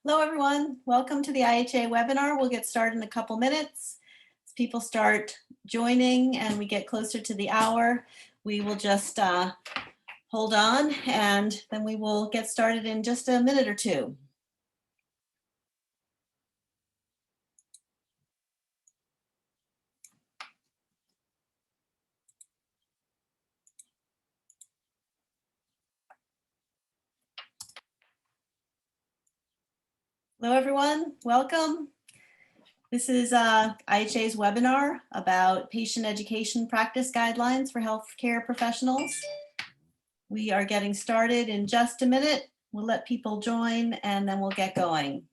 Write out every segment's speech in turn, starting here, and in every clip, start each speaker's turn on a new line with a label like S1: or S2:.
S1: Hello, everyone. Welcome to the IHA webinar. We'll get started in a couple minutes. As people start joining and we get closer to the hour, we will just hold on and then we will get started in just a minute or two. Hello, everyone. Welcome. This is IHA's webinar about patient education practice guidelines for healthcare professionals. We are getting started in just a minute. We'll let people join and then we'll get going.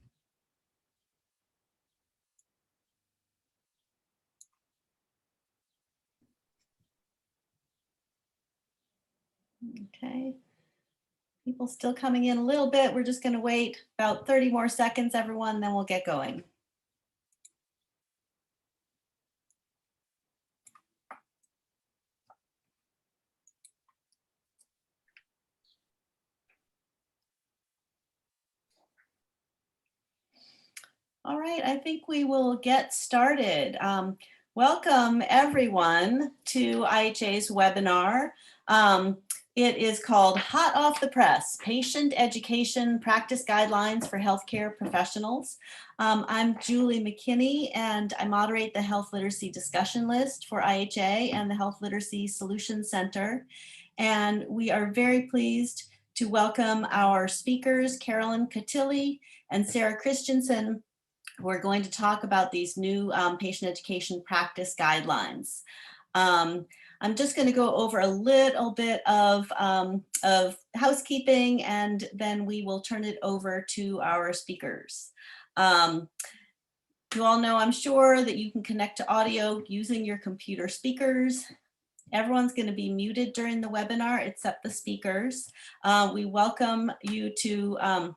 S1: Okay. People still coming in a little bit. We're just going to wait about 30 more seconds, everyone, then we'll get going. All right, I think we will get started. Welcome everyone to IHA's webinar. It is called Hot Off the Press, Patient Education Practice Guidelines for Healthcare Professionals. I'm Julie McKinney and I moderate the Health Literacy Discussion List for IHA and the Health Literacy Solutions Center. And we are very pleased to welcome our speakers, Carolyn Cotilli and Sarah Christensen. We're going to talk about these new patient education practice guidelines. I'm just going to go over a little bit of housekeeping and then we will turn it over to our speakers. You all know, I'm sure, that you can connect to audio using your computer speakers. Everyone's going to be muted during the webinar except the speakers. We welcome you to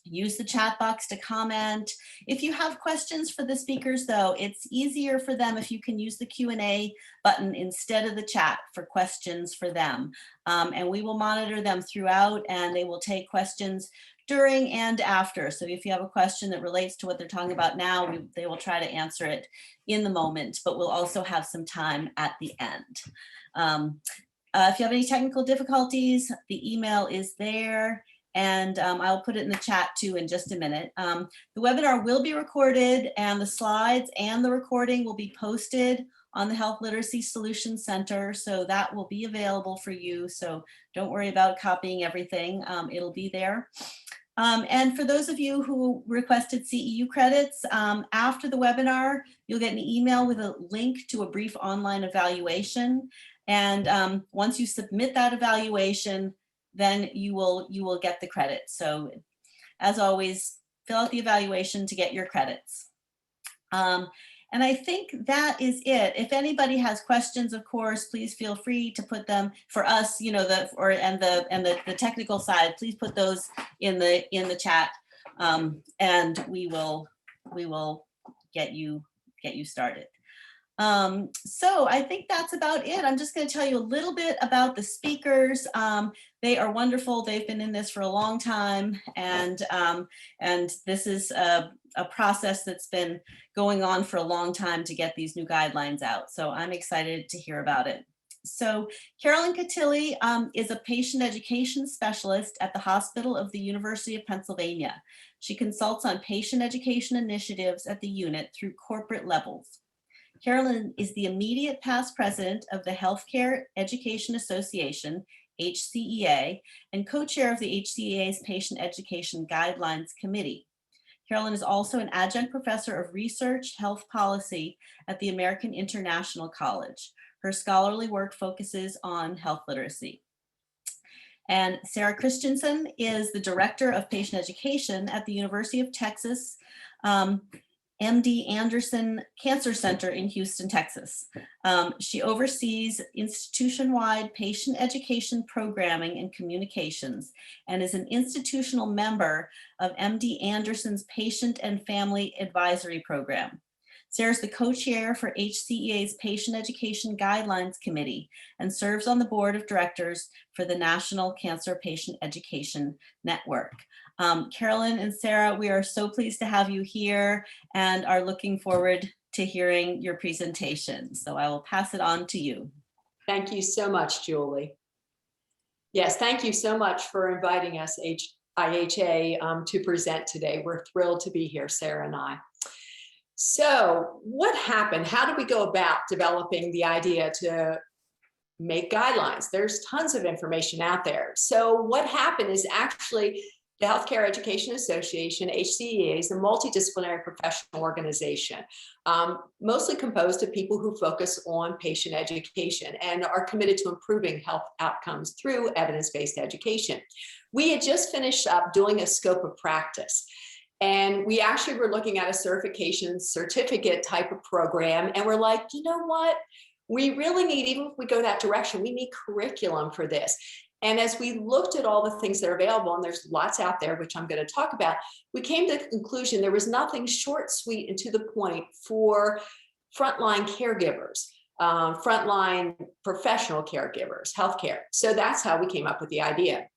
S1: use the chat box to comment. If you have questions for the speakers, though, it's easier for them if you can use the Q&A button instead of the chat for questions for them. And we will monitor them throughout and they will take questions during and after. So if you have a question that relates to what they're talking about now, they will try to answer it in the moment, but we'll also have some time at the end. If you have any technical difficulties, the email is there. And I'll put it in the chat too in just a minute. The webinar will be recorded and the slides and the recording will be posted on the Health Literacy Solutions Center. So that will be available for you. So don't worry about copying everything. It'll be there. And for those of you who requested CEU credits, after the webinar, you'll get an email with a link to a brief online evaluation. And once you submit that evaluation, then you will get the credit. So as always, fill out the evaluation to get your credits. And I think that is it. If anybody has questions, of course, please feel free to put them for us, you know, the technical side, please put those in the chat and we will get you started. So I think that's about it. I'm just going to tell you a little bit about the speakers. They are wonderful. They've been in this for a long time, and this is a process that's been going on for a long time to get these new guidelines out. So I'm excited to hear about it. So Carolyn Cotilli is a patient education specialist at the Hospital of the University of Pennsylvania. She consults on patient education initiatives at the unit through corporate levels. Carolyn is the immediate past president of the Healthcare Education Association, HCEA, and co-chair of the HCEA's Patient Education Guidelines Committee. Carolyn is also an adjunct professor of research health policy at the American International College. Her scholarly work focuses on health literacy. And Sarah Christensen is the director of patient education at the University of Texas MD Anderson Cancer Center in Houston, Texas. She oversees institution-wide patient education programming and communications and is an institutional member of MD Anderson's Patient and Family Advisory Program. Sarah's the co-chair for HCEA's Patient Education Guidelines Committee and serves on the board of directors for the National Cancer Patient Education Network. Carolyn and Sarah, we are so pleased to have you here and are looking forward to hearing your presentation. So I will pass it on to you.
S2: Thank you so much, Julie. Yes, thank you so much for inviting us, IHA, to present today. We're thrilled to be here, Sarah and I. So what happened? How did we go about developing the idea to make guidelines? There's tons of information out there. So what happened is actually the Healthcare Education Association, HCEA, is a multidisciplinary professional organization, mostly composed of people who focus on patient education and are committed to improving health outcomes through evidence-based education. We had just finished up doing a scope of practice. And we actually were looking at a certification certificate type of program. And we're like, you know what? We really need, even if we go that direction, we need curriculum for this. And as we looked at all the things that are available, and there's lots out there, which I'm going to talk about, we came to the conclusion there was nothing short, sweet, and to the point for frontline caregivers, frontline professional caregivers, healthcare. So that's how we came up with the idea.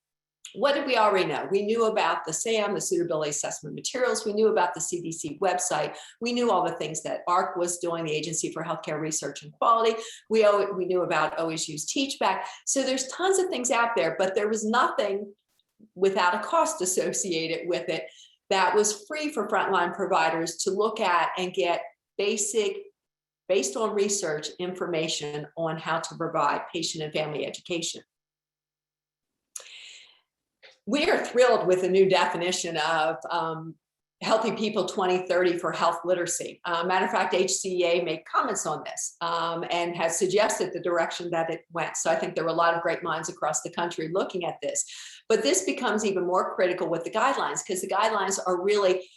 S2: What did we already know? We knew about the SAM, the suitability assessment materials. We knew about the CDC website. We knew all the things that AHRQ was doing, the Agency for Healthcare Research and Quality. We knew about OSU's Teachback. So there's tons of things out there, but there was nothing without a cost associated with it that was free for frontline providers to look at and get basic, based on research, information on how to provide patient and family education. We are thrilled with the new definition of Healthy People 2030 for health literacy. Matter of fact, HCEA made comments on this and has suggested the direction that it went. So I think there were a lot of great minds across the country looking at this. But this becomes even more critical with the guidelines, because the guidelines are really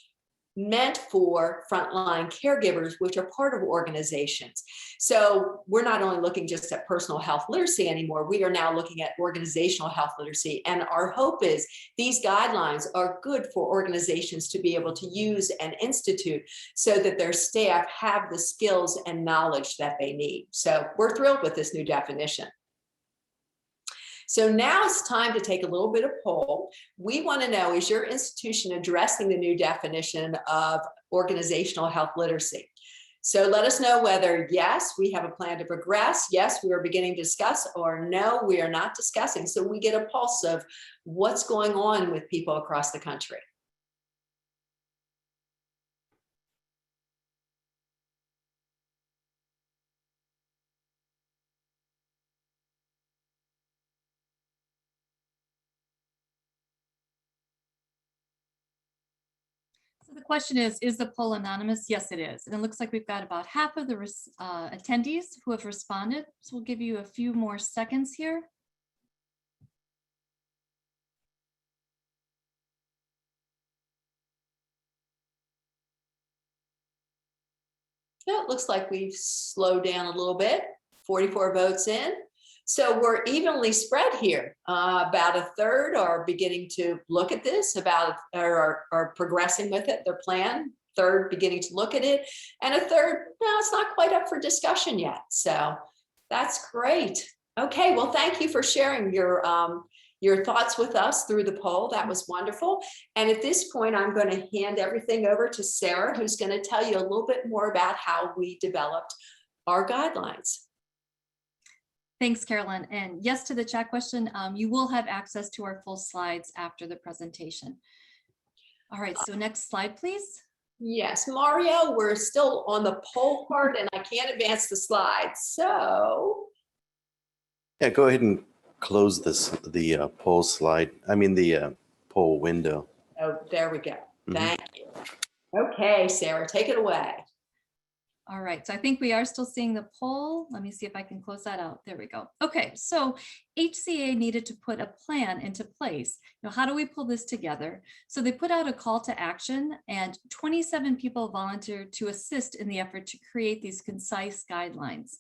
S2: meant for frontline caregivers, which are part of organizations. So we're not only looking just at personal health literacy anymore, we are now looking at organizational health literacy. And our hope is these guidelines are good for organizations to be able to use and institute so that their staff have the skills and knowledge that they need. So we're thrilled with this new definition. So now it's time to take a little bit of poll. We want to know, is your institution addressing the new definition of organizational health literacy? So let us know whether yes, we have a plan to progress, yes, we are beginning to discuss, or no, we are not discussing. So we get a pulse of what's going on with people across the country.
S3: So the question is the poll anonymous? Yes, it is. And it looks like we've got about half of the attendees who have responded. So we'll give you a few more seconds here.
S2: Yeah, it looks like we've slowed down a little bit, 44 votes in. So we're evenly spread here. About a third are beginning to look at this, about are progressing with it, their plan. Third beginning to look at it, and a third, no, it's not quite up for discussion yet. So that's great. Okay, well, thank you for sharing your thoughts with us through the poll. That was wonderful. And at this point, I'm going to hand everything over to Sarah, who's going to tell you a little bit more about how we developed our guidelines.
S3: Thanks, Carolyn. And yes to the chat question, you will have access to our full slides after the presentation. All right, so next slide, please.
S2: Yes, Mario, we're still on the poll part and I can't advance the slides. So.
S4: Yeah, go ahead and close the poll slide. I mean, the poll window.
S2: Oh, there we go. Thank you. Okay, Sarah, take it away.
S3: All right, so I think we are still seeing the poll. Let me see if I can close that out. There we go. Okay, so HCA needed to put a plan into place. Now, how do we pull this together? So they put out a call to action and 27 people volunteered to assist in the effort to create these concise guidelines.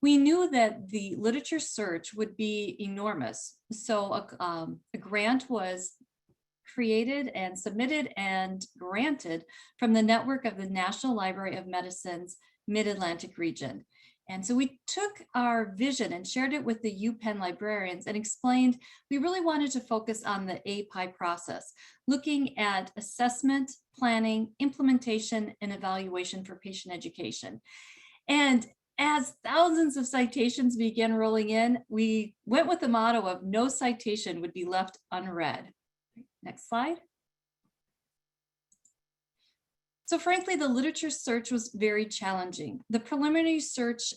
S3: We knew that the literature search would be enormous. So a grant was created and submitted and granted from the network of the National Library of Medicine's Mid-Atlantic region. And so we took our vision and shared it with the UPenn librarians and explained we really wanted to focus on the API process, looking at assessment, planning, implementation, and evaluation for patient education. And as thousands of citations began rolling in, we went with the motto of no citation would be left unread. Next slide. So frankly, the literature search was very challenging. The preliminary search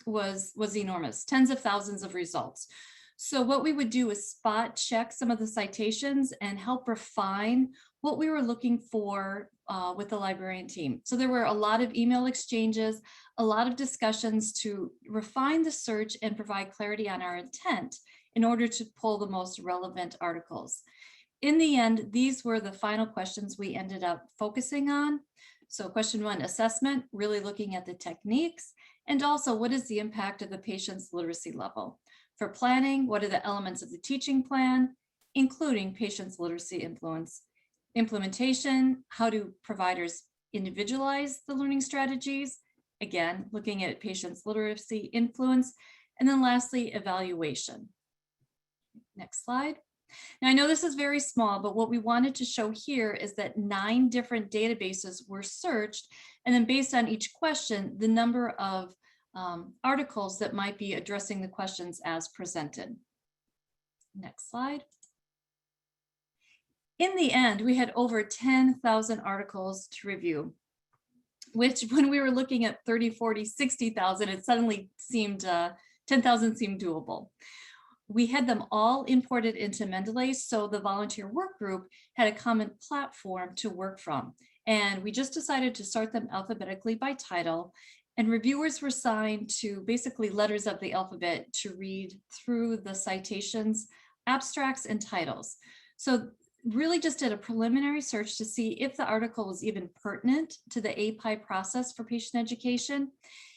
S3: was enormous, tens of thousands of results. So what we would do is spot check some of the citations and help refine what we were looking for with the librarian team. So there were a lot of email exchanges, a lot of discussions to refine the search and provide clarity on our intent in order to pull the most relevant articles. In the end, these were the final questions we ended up focusing on. So question 1, assessment, really looking at the techniques, and also what is the impact of the patient's literacy level. For planning, what are the elements of the teaching plan, including patient's literacy influence. Implementation, how do providers individualize the learning strategies? Again, looking at patient's literacy influence. And then lastly, evaluation. Next slide. Now, I know this is very small, but what we wanted to show here is that 9 different databases were searched, and then based on each question, the number of articles that might be addressing the questions as presented. Next slide. In the end, we had over 10,000 articles to review, which when we were looking at 30, 40, 60,000, it suddenly seemed, 10,000 seemed doable. We had them all imported into Mendeley, so the volunteer work group had a common platform to work from. And we just decided to sort them alphabetically by title, and reviewers were assigned to basically letters of the alphabet to read through the citations, abstracts, and titles. So really just did a preliminary search to see if the article was even pertinent to the API process for patient education.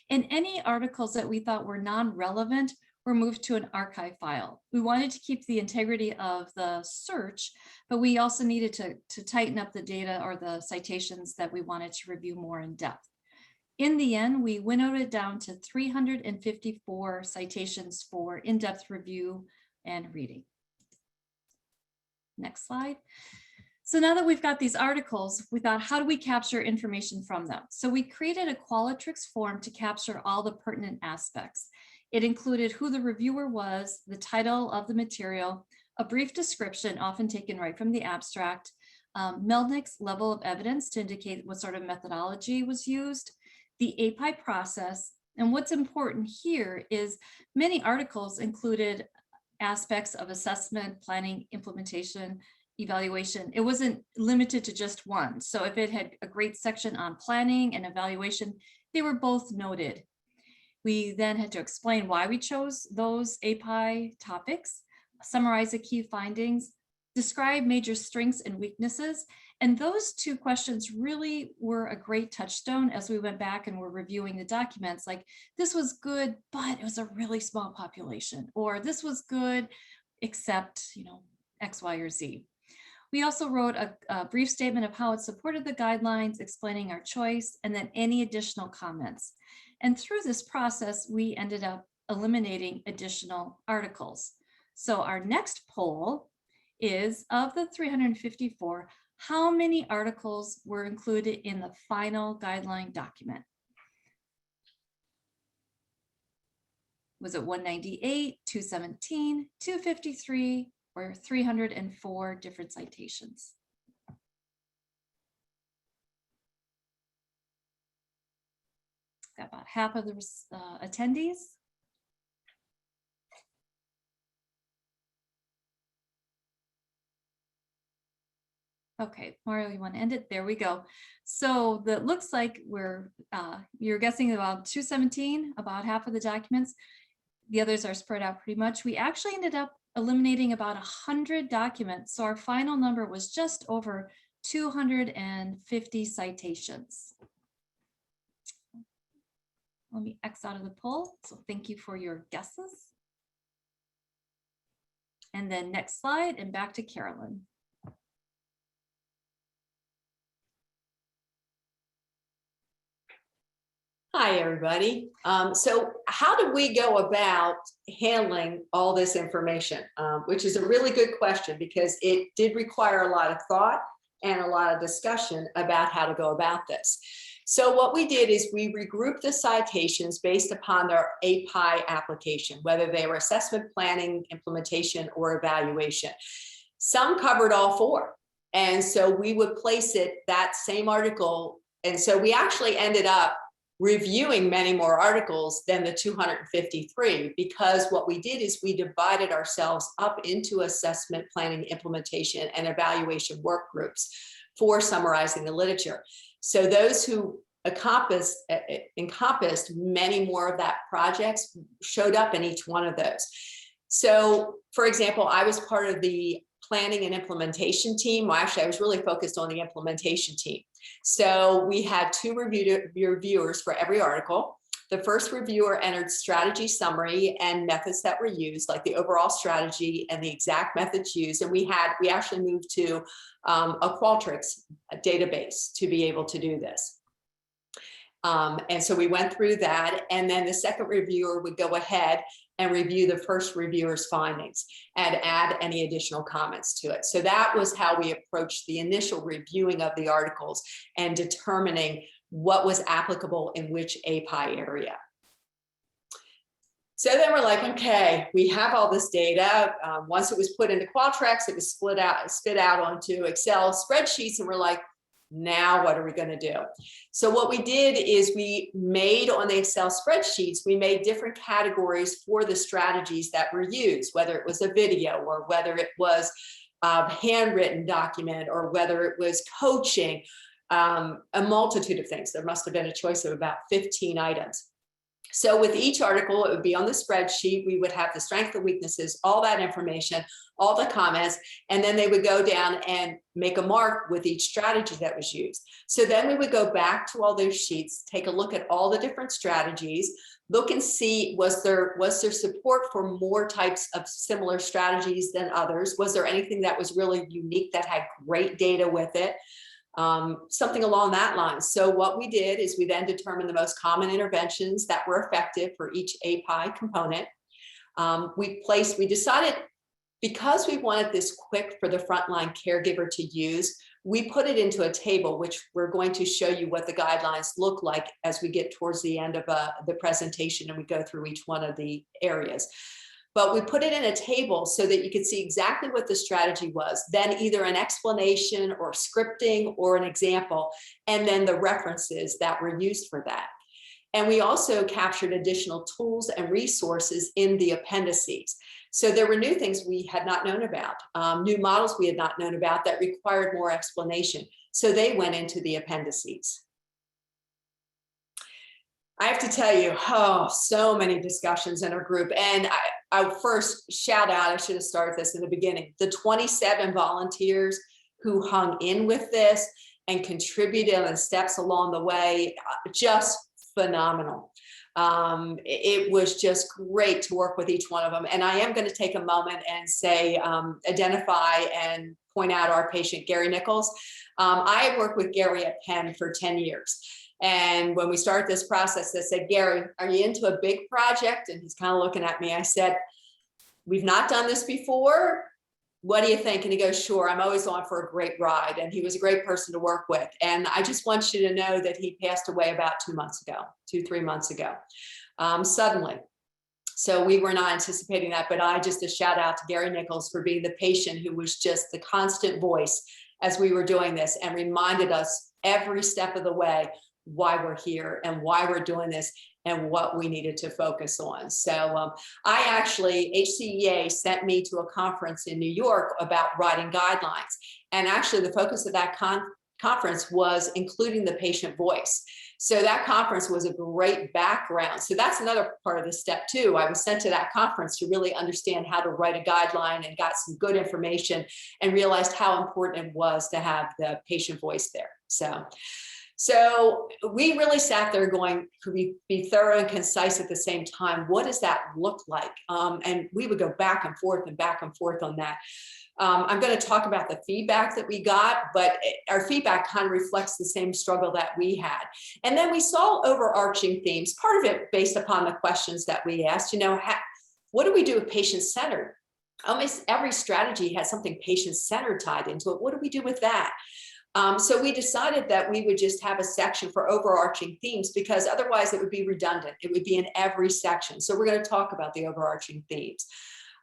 S3: And any articles that we thought were non-relevant were moved to an archive file. We wanted to keep the integrity of the search, but we also needed to tighten up the data or the citations that we wanted to review more in depth. In the end, we winnowed it down to 354 citations for in-depth review and reading. Next slide. So now that we've got these articles, we thought, how do we capture information from them? So we created a Qualitrix form to capture all the pertinent aspects. It included who the reviewer was, the title of the material, a brief description, often taken right from the abstract, Melnick's level of evidence to indicate what sort of methodology was used, the API process, and what's important here is many articles included aspects of assessment, planning, implementation, evaluation. It wasn't limited to just one. So if it had a great section on planning and evaluation, they were both noted. We then had to explain why we chose those API topics, summarize the key findings, describe major strengths and weaknesses. And those 2 questions really were a great touchstone as we went back and were reviewing the documents. Like, this was good, but it was a really small population, or this was good, except, X, Y, or Z. We also wrote a brief statement of how it supported the guidelines, explaining our choice, and then any additional comments. And through this process, we ended up eliminating additional articles. So our next poll is, of the 354, how many articles were included in the final guideline document? Was it 198, 217, 253, or 304 different citations? Got about half of the attendees. Okay, Mario, you want to end it? There we go. So that looks like you're guessing about 217, about half of the documents. The others are spread out pretty much. We actually ended up eliminating about 100 documents. So our final number was just over 250 citations. Let me X out of the poll. So thank you for your guesses. And then next slide and back to Carolyn.
S2: Hi, everybody. So how do we go about handling all this information? Which is a really good question because it did require a lot of thought and a lot of discussion about how to go about this. So what we did is we regrouped the citations based upon their API application, whether they were assessment, planning, implementation, or evaluation. Some covered all four. And so we would place it, that same article. And so we actually ended up reviewing many more articles than the 253, because what we did is we divided ourselves up into assessment, planning, implementation, and evaluation work groups for summarizing the literature. So those who encompassed many more of that projects showed up in each one of those. So for example, I was part of the planning and implementation team. Well, actually, I was really focused on the implementation team. So we had two reviewers for every article. The first reviewer entered strategy summary and methods that were used, like the overall strategy and the exact methods used. And we actually moved to a Qualtrics database to be able to do this. And so we went through that, and then the second reviewer would go ahead and review the first reviewer's findings and add any additional comments to it. So that was how we approached the initial reviewing of the articles and determining what was applicable in which API area. So then we're like, okay, we have all this data. Once it was put into Qualtrics, it was spit out onto Excel spreadsheets, and we're like, now what are we going to do? So what we did is we made on the Excel spreadsheets, we made different categories for the strategies that were used, whether it was a video or whether it was a handwritten document or whether it was coaching, a multitude of things. There must have been a choice of about 15 items. So with each article, it would be on the spreadsheet. We would have the strengths and weaknesses, all that information, all the comments, and then they would go down and make a mark with each strategy that was used. So then we would go back to all those sheets, take a look at all the different strategies, look and see, was there support for more types of similar strategies than others? Was there anything that was really unique that had great data with it? Something along that line. So what we did is we then determined the most common interventions that were effective for each API component. We decided, because we wanted this quick for the frontline caregiver to use, we put it into a table, which we're going to show you what the guidelines look like as we get towards the end of the presentation and we go through each one of the areas. But we put it in a table so that you could see exactly what the strategy was, then either an explanation or scripting or an example, and then the references that were used for that. And we also captured additional tools and resources in the appendices. So there were new things we had not known about, new models we had not known about that required more explanation. So they went into the appendices. I have to tell you, so many discussions in our group. And I first shout out, I should have started this in the beginning, the 27 volunteers who hung in with this and contributed on the steps along the way, just phenomenal. It was just great to work with each one of them. And I am going to take a moment and say, identify and point out our patient, Gary Nichols. I have worked with Gary at Penn for 10 years. And when we started this process, I said, Gary, are you into a big project? And he's kind of looking at me. I said, we've not done this before. What do you think? And he goes, sure, I'm always on for a great ride. And he was a great person to work with. And I just want you to know that he passed away about 3 months ago, suddenly. So we were not anticipating that, but I just a shout out to Gary Nichols for being the patient who was just the constant voice as we were doing this and reminded us every step of the way why we're here and why we're doing this and what we needed to focus on. So HCEA sent me to a conference in New York about writing guidelines. And actually the focus of that conference was including the patient voice. So that conference was a great background. So that's another part of the step too. I was sent to that conference to really understand how to write a guideline and got some good information and realized how important it was to have the patient voice there. So we really sat there going, could we be thorough and concise at the same time? What does that look like? And we would go back and forth on that. I'm going to talk about the feedback that we got, but our feedback kind of reflects the same struggle that we had. And then we saw overarching themes, part of it based upon the questions that we asked, what do we do with patient-centered? Almost every strategy has something patient-centered tied into it. What do we do with that? So we decided that we would just have a section for overarching themes, because otherwise it would be redundant. It would be in every section. So we're going to talk about the overarching themes.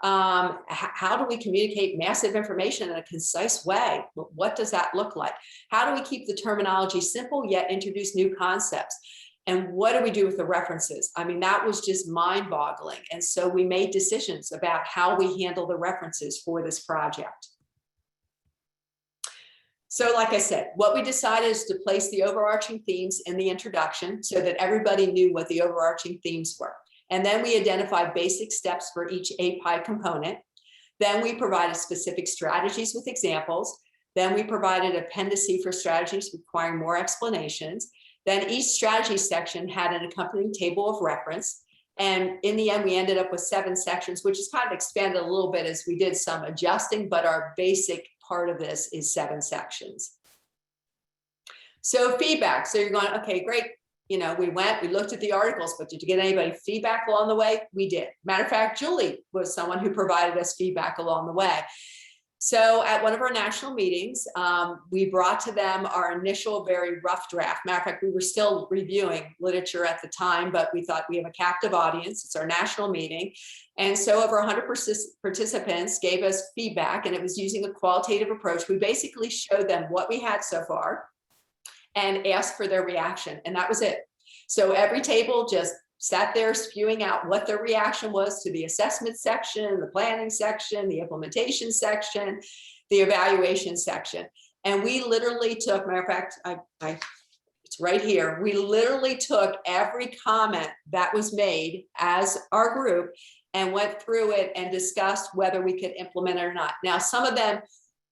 S2: How do we communicate massive information in a concise way? What does that look like? How do we keep the terminology simple yet introduce new concepts? And what do we do with the references? I mean, that was just mind-boggling. And so we made decisions about how we handle the references for this project. So like I said, what we decided is to place the overarching themes in the introduction so that everybody knew what the overarching themes were. And then we identified basic steps for each API component. Then we provided specific strategies with examples. Then we provided appendices for strategies requiring more explanations. Then each strategy section had an accompanying table of reference. And in the end, we ended up with 7 sections, which is kind of expanded a little bit as we did some adjusting, but our basic part of this is 7 sections. So feedback. So you're going, okay, great. We looked at the articles, but did you get anybody feedback along the way? We did. Matter of fact, Julie was someone who provided us feedback along the way. So at one of our national meetings, we brought to them our initial very rough draft. Matter of fact, we were still reviewing literature at the time, but we thought we have a captive audience. It's our national meeting. And so over 100 participants gave us feedback, and it was using a qualitative approach. We basically showed them what we had so far and asked for their reaction, and that was it. So every table just sat there spewing out what their reaction was to the assessment section, the planning section, the implementation section, the evaluation section. And we literally took, matter of fact, it's right here. We literally took every comment that was made as our group and went through it and discussed whether we could implement it or not. Now, some of them,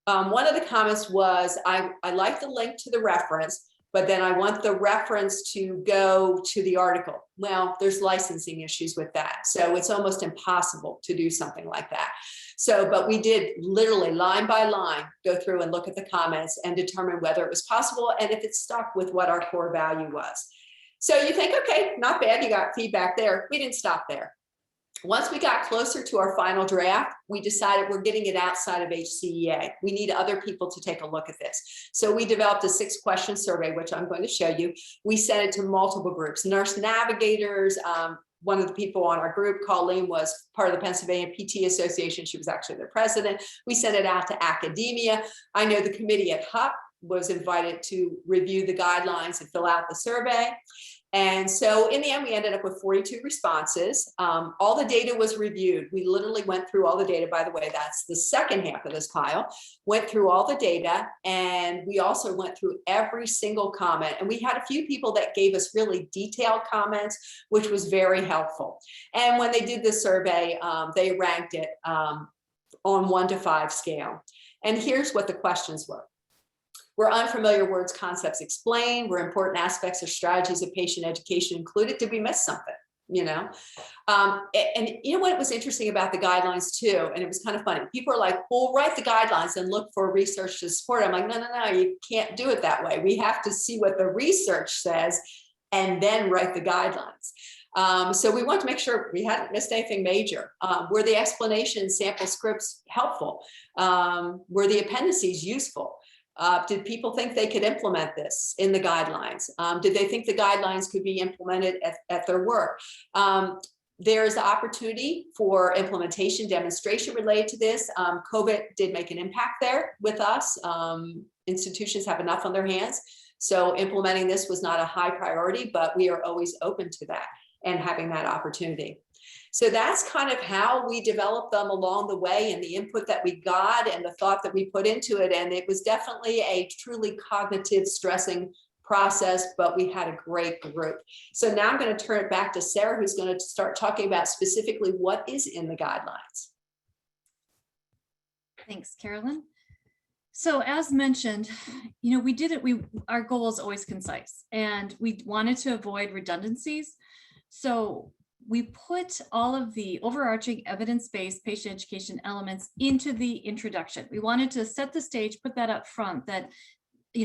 S2: one of the comments was, I like the link to the reference, but then I want the reference to go to the article. Well, there's licensing issues with that. So it's almost impossible to do something like that. So, but we did literally line by line, go through and look at the comments and determine whether it was possible and if it stuck with what our core value was. So you think, okay, not bad, you got feedback there. We didn't stop there. Once we got closer to our final draft, we decided we're getting it outside of HCEA. We need other people to take a look at this. So we developed a 6-question survey, which I'm going to show you. We sent it to multiple groups, nurse navigators. One of the people on our group, Colleen, was part of the Pennsylvania PT Association. She was actually the president. We sent it out to academia. I know the committee at HUP was invited to review the guidelines and fill out the survey. And so in the end, we ended up with 42 responses. All the data was reviewed. We literally went through all the data. By the way, that's the second half of this pile. Went through all the data, and we also went through every single comment. And we had a few people that gave us really detailed comments, which was very helpful. And when they did the survey, they ranked it on 1 to 5 scale. And here's what the questions were. Were unfamiliar words, concepts explained? Were important aspects or strategies of patient education included? Did we miss something? And you know what was interesting about the guidelines too, and it was kind of funny. People are like, well, write the guidelines and look for research to support it. I'm like, no, you can't do it that way. We have to see what the research says and then write the guidelines. So we want to make sure we hadn't missed anything major. Were the explanations, sample scripts helpful? Were the appendices useful? Did people think they could implement this in the guidelines? Did they think the guidelines could be implemented at their work? There's the opportunity for implementation demonstration related to this. COVID did make an impact there with us. Institutions have enough on their hands. So implementing this was not a high priority, but we are always open to that and having that opportunity. So that's kind of how we developed them along the way, and the input that we got and the thought that we put into it. And it was definitely a truly cognitive stressing process, but we had a great group. So now I'm going to turn it back to Sarah, who's going to start talking about specifically what is in the guidelines.
S3: Thanks, Carolyn. So as mentioned, our goal is always concise, and we wanted to avoid redundancies. So we put all of the overarching evidence-based patient education elements into the introduction. We wanted to set the stage, put that up front, that,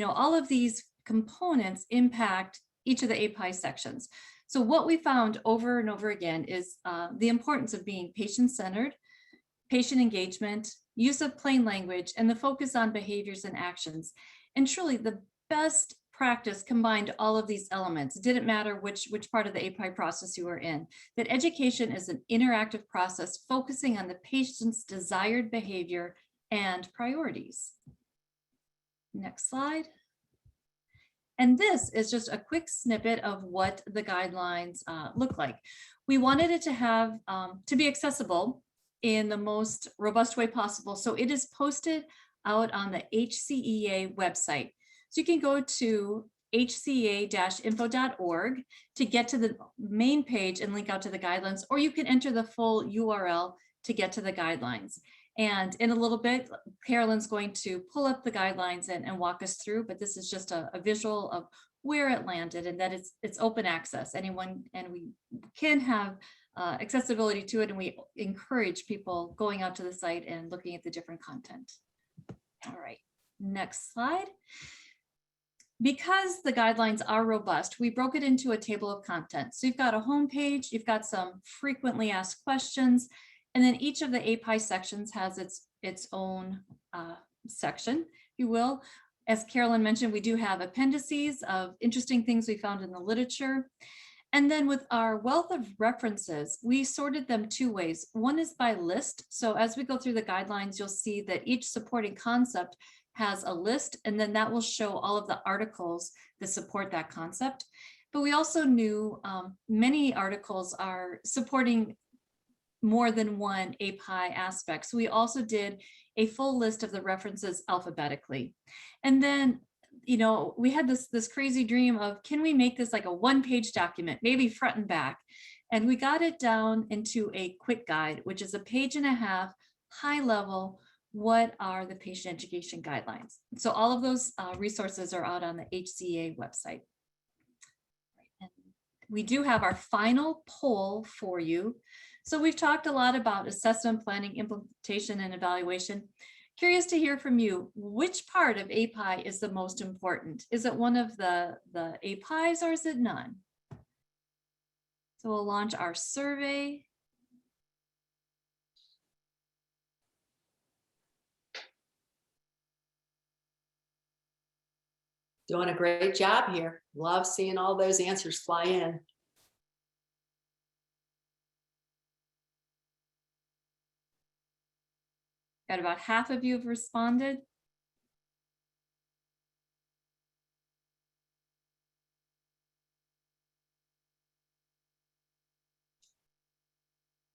S3: all of these components impact each of the API sections. So what we found over and over again is the importance of being patient-centered, patient engagement, use of plain language, and the focus on behaviors and actions. And truly, the best practice combined all of these elements. It didn't matter which part of the API process you were in. That education is an interactive process focusing on the patient's desired behavior and priorities. Next slide. And this is just a quick snippet of what the guidelines look like. We wanted it to have to be accessible in the most robust way possible. So it is posted out on the HCEA website. So you can go to hcea-info.org to get to the main page and link out to the guidelines, or you can enter the full URL to get to the guidelines. And in a little bit, Carolyn's going to pull up the guidelines and walk us through, but this is just a visual of where it landed, and that it's open access. Anyone, and we can have accessibility to it, and we encourage people going out to the site and looking at the different content. All right, next slide. Because the guidelines are robust, we broke it into a table of contents. So you've got a home page, you've got some frequently asked questions, and then each of the API sections has its own section, if you will. As Carolyn mentioned, we do have appendices of interesting things we found in the literature. And then with our wealth of references, we sorted them two ways. One is by list. So as we go through the guidelines, you'll see that each supporting concept has a list, and then that will show all of the articles that support that concept. But we also knew many articles are supporting more than one API aspect. So we also did a full list of the references alphabetically. And then, we had this crazy dream of, can we make this like a one-page document, maybe front and back? And we got it down into a quick guide, which is a page and a half, high level. What are the patient education guidelines? So all of those resources are out on the HCA website. And we do have our final poll for you. So we've talked a lot about assessment, planning, implementation, and evaluation. Curious to hear from you, which part of API is the most important? Is it one of the APIs, or is it none? So we'll launch our survey.
S2: Doing a great job here. Love seeing all those answers fly in.
S3: Got about half of you have responded.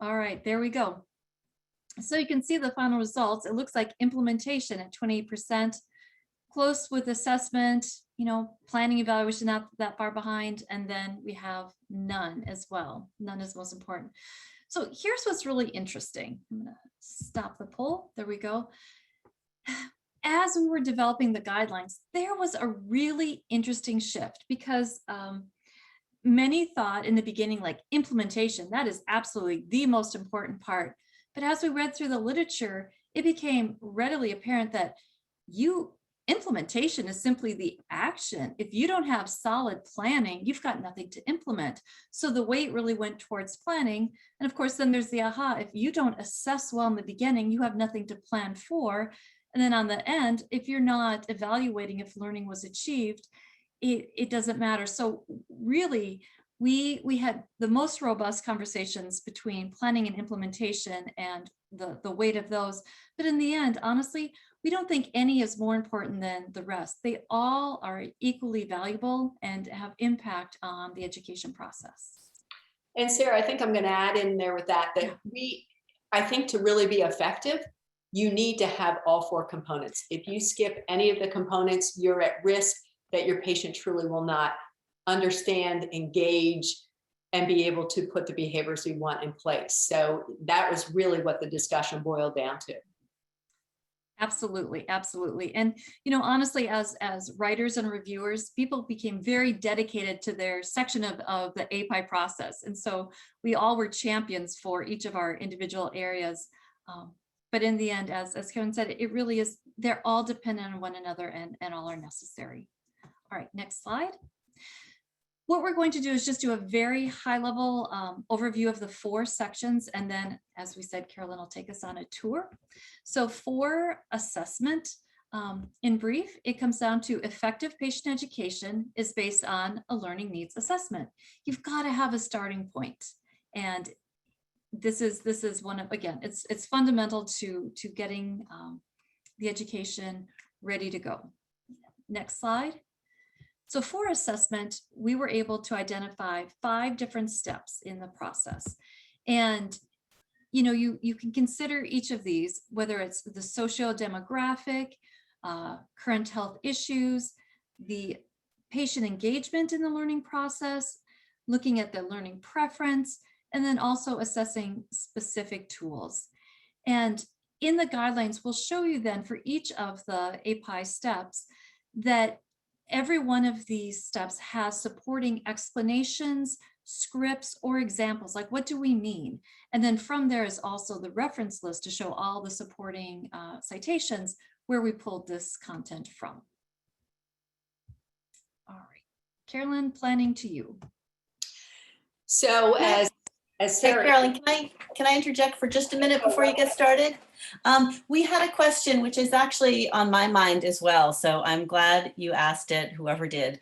S3: All right, there we go. So you can see the final results. It looks like implementation at 28%, close with assessment, planning, evaluation not that far behind, and then we have none as well. None is most important. So here's what's really interesting. I'm gonna stop the poll. There we go. As we were developing the guidelines, there was a really interesting shift, because many thought in the beginning, like, implementation, that is absolutely the most important part. But as we read through the literature, it became readily apparent that implementation is simply the action. If you don't have solid planning, you've got nothing to implement. So the weight really went towards planning. And of course, then there's the aha. If you don't assess well in the beginning, you have nothing to plan for. And then on the end, if you're not evaluating if learning was achieved, it doesn't matter. So really, we had the most robust conversations between planning and implementation and the weight of those. But in the end, honestly, we don't think any is more important than the rest. They all are equally valuable and have impact on the education process.
S2: And Sarah, I think I'm going to add in there with that I think to really be effective, you need to have all four components. If you skip any of the components, you're at risk that your patient truly will not understand, engage, and be able to put the behaviors we want in place. So that was really what the discussion boiled down to.
S3: Absolutely, absolutely. And, you know, honestly, as writers and reviewers, people became very dedicated to their section of the API process. And so we all were champions for each of our individual areas. But in the end, as Karen said, it really is, they're all dependent on one another and all are necessary. All right, next slide. What we're going to do is just do a very high level overview of the 4 sections. And then, as we said, Carolyn will take us on a tour. So for assessment, in brief, it comes down to effective patient education is based on a learning needs assessment. You've got to have a starting point. And this is one of, again, it's fundamental to getting the education ready to go. Next slide. So for assessment, we were able to identify 5 different steps in the process. And, you know, you can consider each of these, whether it's the socio-demographic, current health issues, the patient engagement in the learning process, looking at the learning preference, and then also assessing specific tools. And in the guidelines, we'll show you then for each of the API steps that every one of these steps has supporting explanations, scripts, or examples, like what do we mean? And then from there is also the reference list to show all the supporting citations where we pulled this content from. All right, Carolyn, planning to you.
S2: So as
S1: Hey,
S2: Sarah,
S1: Carolyn, can I interject for just a minute before you get started? We had a question which is actually on my mind as well, so I'm glad you asked it, whoever did.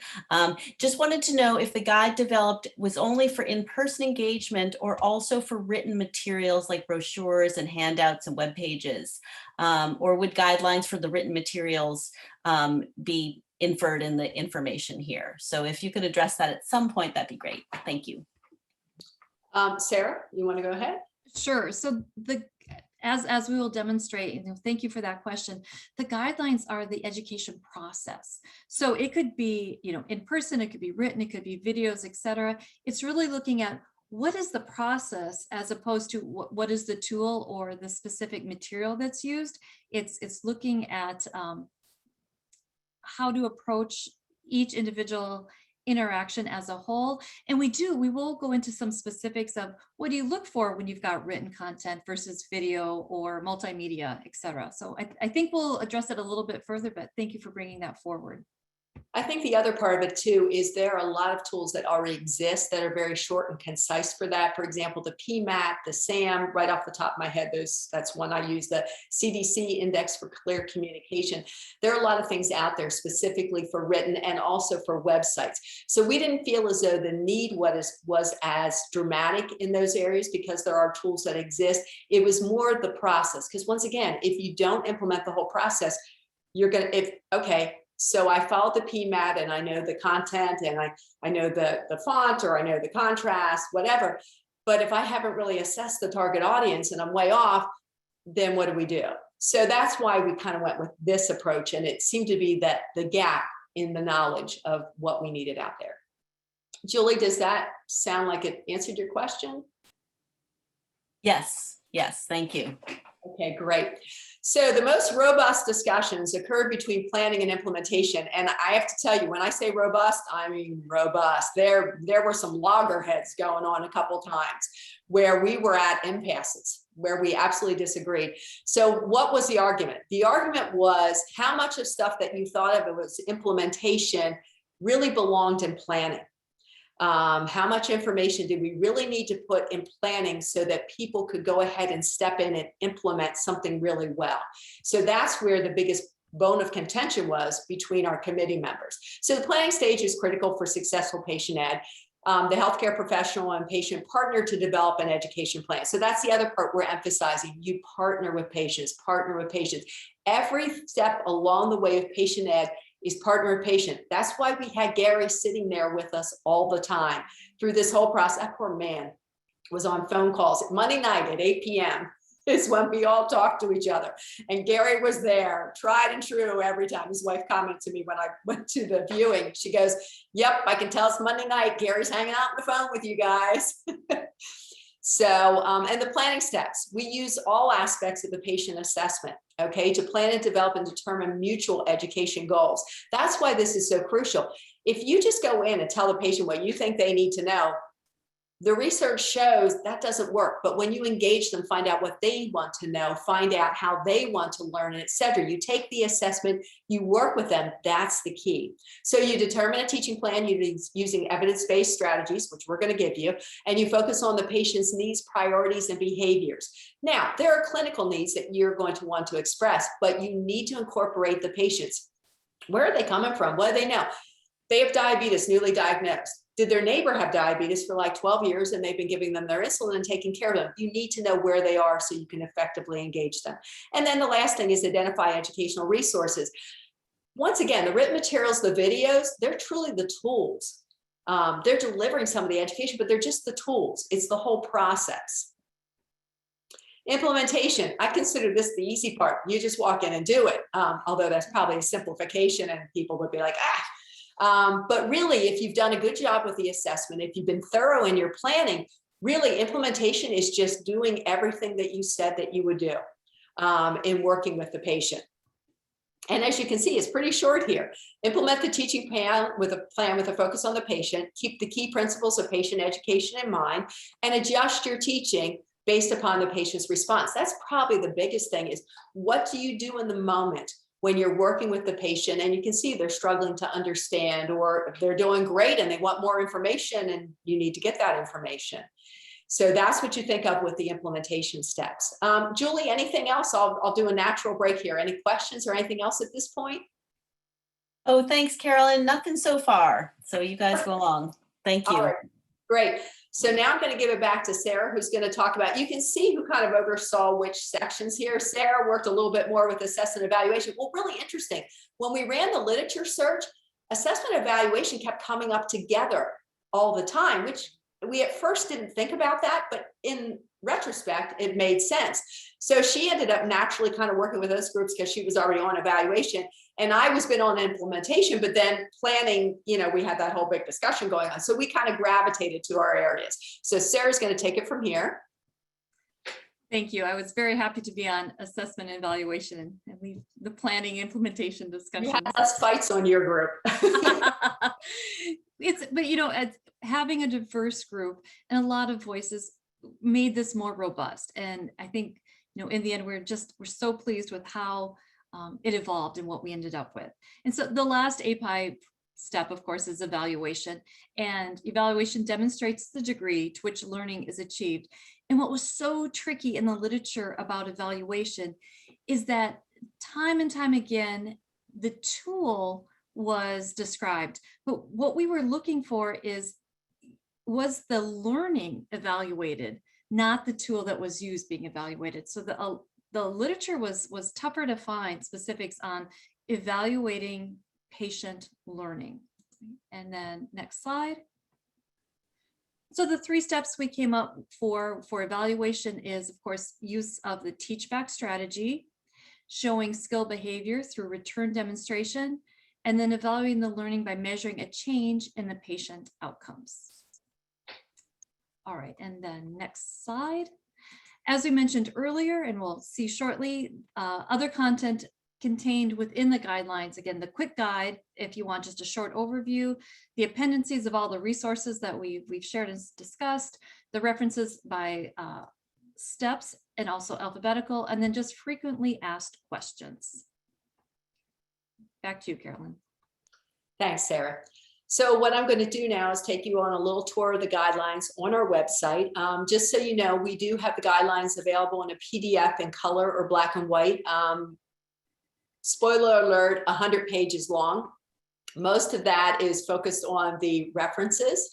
S1: Just wanted to know if the guide developed was only for in-person engagement or also for written materials like brochures and handouts and web pages, or would guidelines for the written materials be inferred in the information here? So if you could address that at some point, that'd be great. Thank you.
S2: Sarah, you want to go ahead?
S3: Sure. So as we will demonstrate, you know, thank you for that question. The guidelines are the education process. So it could be, you know, in person, it could be written, it could be videos, etc. It's really looking at what is the process as opposed to what is the tool or the specific material that's used. It's looking at how to approach each individual interaction as a whole. And we will go into some specifics of what do you look for when you've got written content versus video or multimedia, etc. So I think we'll address it a little bit further, but thank you for bringing that forward.
S2: I think the other part of it too is there are a lot of tools that already exist that are very short and concise for that. For example, the PMAT, the SAM, right off the top of my head, that's one I use, the CDC Index for Clear Communication. There are a lot of things out there specifically for written and also for websites. So we didn't feel as though the need was as dramatic in those areas because there are tools that exist. It was more the process, because once again, if you don't implement the whole process, you're going to, okay, so I followed the PMAT and I know the content and I know the font or I know the contrast, whatever. But if I haven't really assessed the target audience and I'm way off, then what do we do? So that's why we kind of went with this approach. And it seemed to be that the gap in the knowledge of what we needed out there. Julie, does that sound like it answered your question?
S1: Yes, thank you.
S2: Okay, great. So the most robust discussions occurred between planning and implementation. And I have to tell you, when I say robust, I mean robust. There were some loggerheads going on a couple times where we were at impasses, where we absolutely disagreed. So what was the argument? The argument was how much of stuff that you thought of it was implementation really belonged in planning. How much information did we really need to put in planning so that people could go ahead and step in and implement something really well? So that's where the biggest bone of contention was between our committee members. So the planning stage is critical for successful patient ed. The healthcare professional and patient partner to develop an education plan. So that's the other part we're emphasizing. You partner with patients, Every step along the way of patient ed is partner and patient. That's why we had Gary sitting there with us all the time through this whole process. That poor man was on phone calls. Monday night at 8 p.m. is when we all talked to each other. And Gary was there, tried and true every time. His wife commented to me when I went to the viewing. She goes, yep, I can tell it's Monday night. Gary's hanging out on the phone with you guys. So, and the planning steps, we use all aspects of the patient assessment, okay, to plan and develop and determine mutual education goals. That's why this is so crucial. If you just go in and tell the patient what you think they need to know, the research shows that doesn't work. But when you engage them, find out what they want to know, find out how they want to learn, and et cetera, you take the assessment, you work with them, that's the key. So you determine a teaching plan using evidence-based strategies, which we're going to give you, and you focus on the patient's needs, priorities, and behaviors. Now, there are clinical needs that you're going to want to express, but you need to incorporate the patients. Where are they coming from? What do they know? They have diabetes, newly diagnosed. Did their neighbor have diabetes for like 12 years and they've been giving them their insulin and taking care of them? You need to know where they are so you can effectively engage them. And then the last thing is identify educational resources. Once again, the written materials, the videos, they're truly the tools. They're delivering some of the education, but they're just the tools. It's the whole process. Implementation, I consider this the easy part. You just walk in and do it. Although that's probably a simplification and people would be like, but really, if you've done a good job with the assessment, if you've been thorough in your planning, really implementation is just doing everything that you said that you would do in working with the patient. And as you can see, it's pretty short here. Implement the teaching plan with a focus on the patient, keep the key principles of patient education in mind, and adjust your teaching based upon the patient's response. That's probably the biggest thing is what do you do in the moment when you're working with the patient and you can see they're struggling to understand or they're doing great and they want more information and you need to get that information. So that's what you think of with the implementation steps. Julie, anything else? I'll do a natural break here. Any questions or anything else at this point?
S1: Oh, thanks, Carolyn. Nothing so far. So you guys go along. Thank you.
S2: All right, great. So now I'm going to give it back to Sarah, who's going to talk about, you can see who kind of oversaw which sections here. Sarah worked a little bit more with assessment evaluation. Well, really interesting. When we ran the literature search, assessment evaluation kept coming up together all the time, which we at first didn't think about that, but in retrospect, it made sense. So she ended up naturally kind of working with those groups because she was already on evaluation. And I was been on implementation, but then planning, you know, we had that whole big discussion going on. So we kind of gravitated to our areas. So Sarah's going to take it from here.
S3: Thank you. I was very happy to be on assessment and evaluation and leave the planning implementation discussion.
S2: You have less fights on your group.
S3: But you know, as having a diverse group and a lot of voices made this more robust. And I think, you know, in the end, we're so pleased with how it evolved and what we ended up with. And so the last API step, of course, is evaluation. And evaluation demonstrates the degree to which learning is achieved. And what was so tricky in the literature about evaluation is that time and time again, the tool was described. But what we were looking for was the learning evaluated, not the tool that was used being evaluated. So the literature was tougher to find specifics on evaluating patient learning. And then next slide. So the 3 steps we came up for evaluation is, of course, use of the teach back strategy, showing skill behavior through return demonstration, and then evaluating the learning by measuring a change in the patient outcomes. All right, and then next slide. As we mentioned earlier, and we'll see shortly, other content contained within the guidelines. Again, the quick guide, if you want just a short overview, the appendices of all the resources that we've shared and discussed, the references by steps and also alphabetical, and then just frequently asked questions. Back to you, Carolyn.
S2: Thanks, Sarah. So what I'm going to do now is take you on a little tour of the guidelines on our website. Just so you know, we do have the guidelines available in a PDF in color or black and white. Spoiler alert, 100 pages long. Most of that is focused on the references.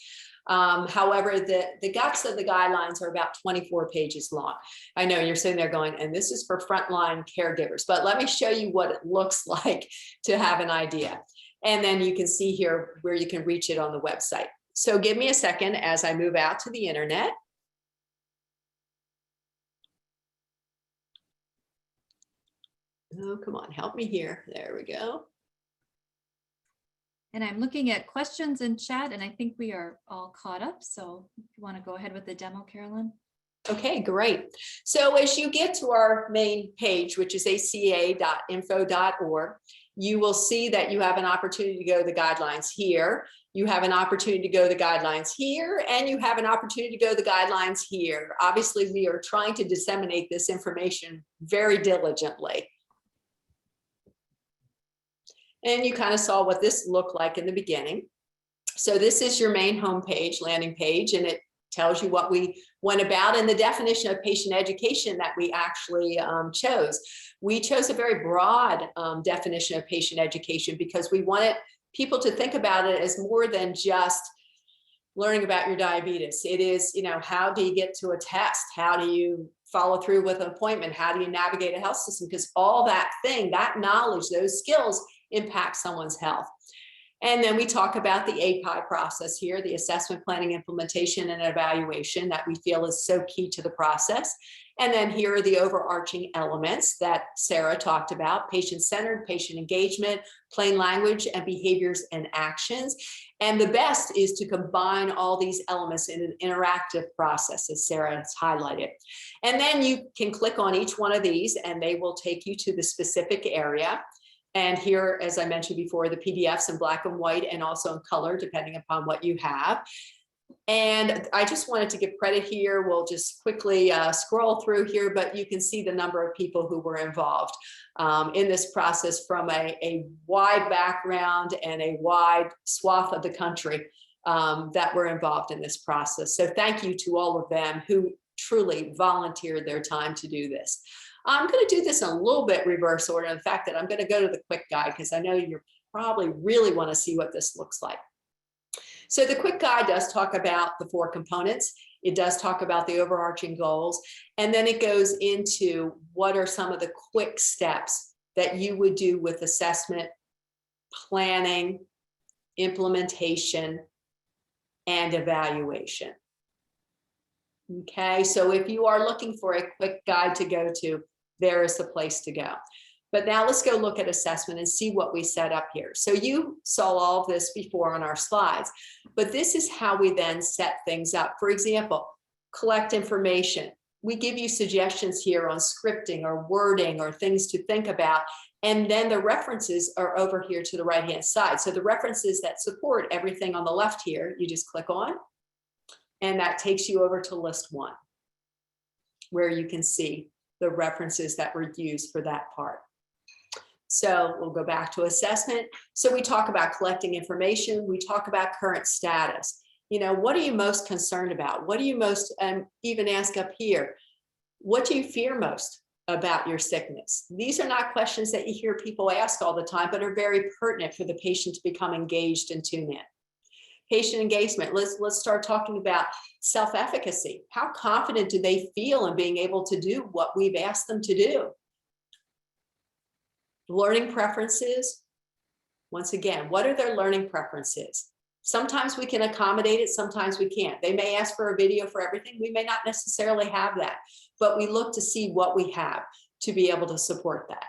S2: However, the guts of the guidelines are about 24 pages long. I know you're sitting there going, and this is for frontline caregivers, but let me show you what it looks like to have an idea. And then you can see here where you can reach it on the website. So give me a second as I move out to the internet. Oh, come on, help me here. There we go.
S3: And I'm looking at questions in chat, and I think we are all caught up. So if you want to go ahead with the demo, Carolyn.
S2: Okay, great. So as you get to our main page, which is aca.info.org, you will see that you have an opportunity to go to the guidelines here. You have an opportunity to go to the guidelines here, and you have an opportunity to go to the guidelines here. Obviously, we are trying to disseminate this information very diligently. And you kind of saw what this looked like in the beginning. So this is your main homepage, landing page, and it tells you what we went about and the definition of patient education that we actually chose. We chose a very broad definition of patient education because we wanted people to think about it as more than just learning about your diabetes. It is, you know, how do you get to a test? How do you follow through with an appointment? How do you navigate a health system? Because all that knowledge, those skills impact someone's health. And then we talk about the API process here, the assessment, planning, implementation, and evaluation that we feel is so key to the process. And then here are the overarching elements that Sarah talked about: patient-centered, patient engagement, plain language, and behaviors and actions. And the best is to combine all these elements in an interactive process, as Sarah has highlighted. And then you can click on each one of these and they will take you to the specific area. And here, as I mentioned before, the PDFs in black and white and also in color, depending upon what you have. And I just wanted to give credit here. We'll just quickly scroll through here, but you can see the number of people who were involved in this process from a wide background and a wide swath of the country that were involved in this process. So thank you to all of them who truly volunteered their time to do this. I'm going to do this in a little bit reverse order. In fact, that I'm going to go to the quick guide because I know you probably really want to see what this looks like. So the quick guide does talk about the 4 components. It does talk about the overarching goals. And then it goes into what are some of the quick steps that you would do with assessment, planning, implementation, and evaluation. Okay, so if you are looking for a quick guide to go to, there is the place to go. But now let's go look at assessment and see what we set up here. So you saw all of this before on our slides, but this is how we then set things up. For example, collect information. We give you suggestions here on scripting or wording or things to think about. And then the references are over here to the right-hand side. So the references that support everything on the left here, you just click on, and that takes you over to list 1, where you can see the references that were used for that part. So we'll go back to assessment. So we talk about collecting information. We talk about current status. You know, what are you most concerned about? What do you most, even ask up here, what do you fear most about your sickness? These are not questions that you hear people ask all the time, but are very pertinent for the patient to become engaged and tune in. Patient engagement, let's start talking about self-efficacy. How confident do they feel in being able to do what we've asked them to do? Learning preferences, once again, what are their learning preferences? Sometimes we can accommodate it, sometimes we can't. They may ask for a video for everything. We may not necessarily have that, but we look to see what we have to be able to support that.